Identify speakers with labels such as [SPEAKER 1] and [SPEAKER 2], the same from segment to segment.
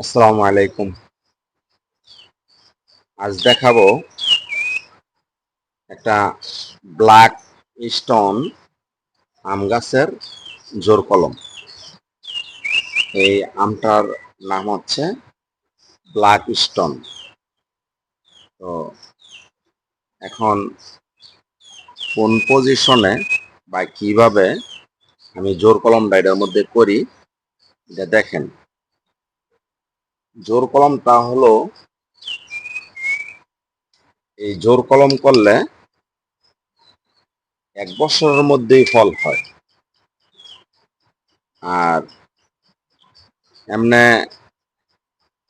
[SPEAKER 1] আসসালামু আলাইকুম। আজ দেখাবো একটা ব্ল্যাক স্টোন আম গাছের জোর কলম। এই আমটার নাম হচ্ছে ব্ল্যাক স্টোন। তো এখন কোন পজিশনে বা কিভাবে আমি জোর কলমটা এটার মধ্যে করি এটা দেখেন। জোর কলমটা হলো, এই জোর কলম করলে 1 বছরের মধ্যেই ফল হয়। আর এমনে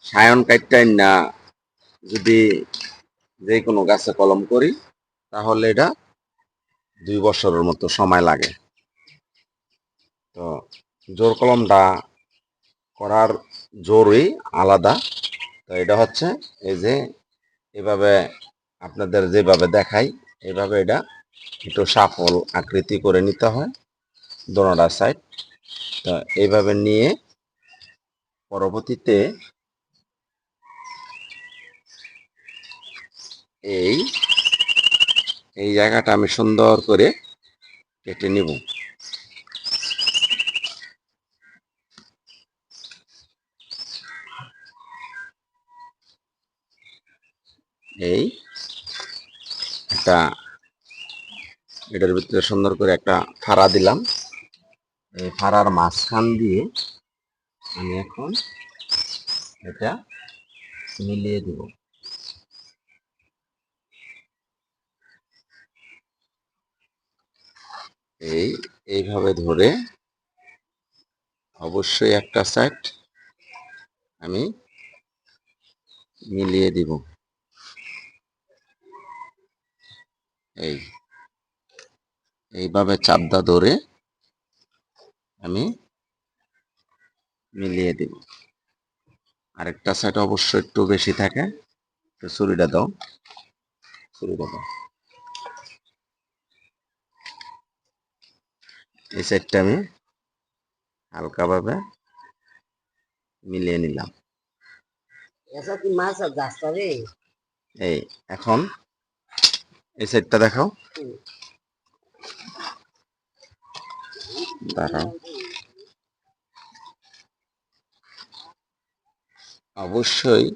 [SPEAKER 1] সায়ন কাইটাই না যদি যে কোনো গাছে কলম করি তাহলে এটা 2 বছরের মতো সময় লাগে। তো জোর কলমটা করার জোরই আলাদা। তো এটা হচ্ছে এই যে এভাবে আপনাদের যেভাবে দেখাই এভাবে এটা একটু সাফল আকৃতি করে নিতে হয় দোনোটা সাইড। তো এইভাবে নিয়ে পরবর্তীতে এই এই জায়গাটা আমি সুন্দর করে কেটে নিব। এই একটা এটার ভিতরে সুন্দর করে একটা ফাড়া দিলাম। এই ফাড়ার মাঝখান দিয়ে আমি এখন এটা মিলিয়ে দেব। এইভাবে ধরে অবশ্যই একটা সাইড আমি মিলিয়ে দিব। এই এইভাবে চাপদা ধরে আমি মিলিয়ে দিব। আরেকটা সাইড অবশ্যই একটু বেশি থাকে। একটু ছুরিটা দাও, ছুরিটা দাও। এই সাইডটা আমি হালকাভাবে মিলিয়ে নিলাম। এই এখন এই সাইডটা দেখাও, দাঁড়াও। অবশ্যই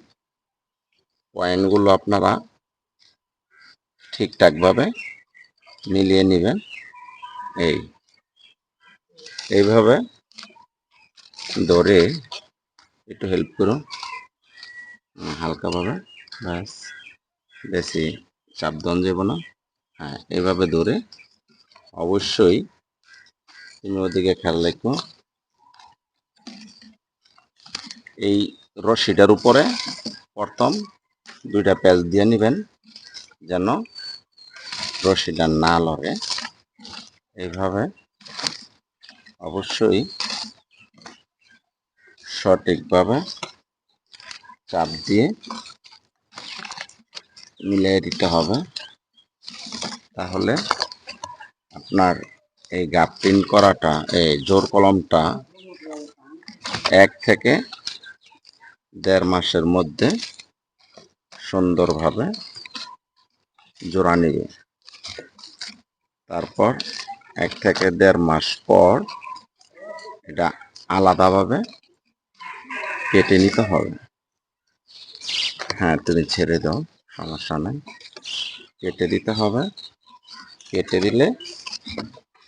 [SPEAKER 1] পয়েন্টগুলো আপনারা ঠিকঠাকভাবে মিলিয়ে নেবেন। এইভাবে ধরে একটু হেল্প করুন হালকাভাবে, ব্যাস, বেশি চাপ দেন যাব না। হ্যাঁ, এইভাবে ধরে অবশ্যই তুমি ওদিকে খেয়াল রাখো। এই রশিটার উপরে প্রথম 2টা প্যাচ দিয়ে নেবেন যেন রশিটা না লড়ে। এইভাবে অবশ্যই সঠিকভাবে চাপ দিয়ে মিলিয়ে দিতে হবে। তাহলে আপনার এই গ্রাফটিং করাটা, এই জোর কলমটা 1 থেকে 1.5 মাসের মধ্যে সুন্দরভাবে জোড়া নেবে। তারপর 1 থেকে 1.5 মাস পর এটা আলাদাভাবে কেটে নিতে হবে। হ্যাঁ, তুমি ছেড়ে দাও, সমস্যা নেই। কেটে দিতে হবে। কেটে দিলে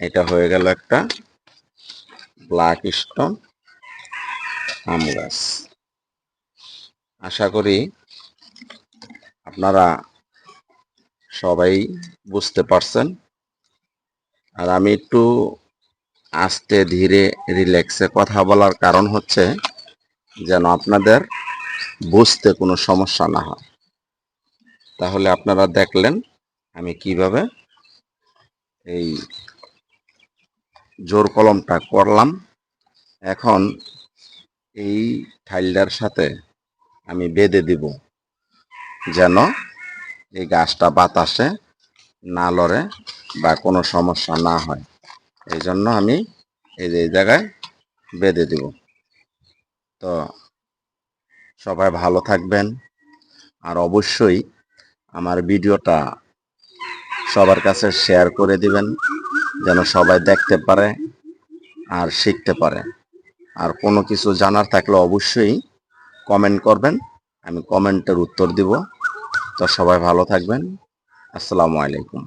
[SPEAKER 1] এটা হয়ে গেল একটা ব্ল্যাক স্টোন আম গাছ। আশা করি আপনারা সবাই বুঝতে পারছেন। আর আমি একটু আস্তে ধীরে রিল্যাক্সে কথা বলার কারণ হচ্ছে যেন আপনাদের বুঝতে কোনো সমস্যা না হয়। তাহলে আপনারা দেখলেন আমি কিভাবে এই জোর কলমটা করলাম। এখন এই ঠাইলটার সাথে আমি বেঁধে দিব যেন এই গাছটা বাতাসে না লড়ে বা কোনো সমস্যা না হয়। এই জন্য আমি এই জায়গায় বেঁধে দিব। তো সবাই ভালো থাকবেন। আর অবশ্যই আমার ভিডিওটা সবার কাছে শেয়ার করে দিবেন, যেন সবাই দেখতে পারে আর শিখতে পারে। আর কোনো কিছু জানার থাকলে অবশ্যই কমেন্ট করবেন, আমি কমেন্টের উত্তর দিব। তো সবাই ভালো থাকবেন। আসসালামু আলাইকুম।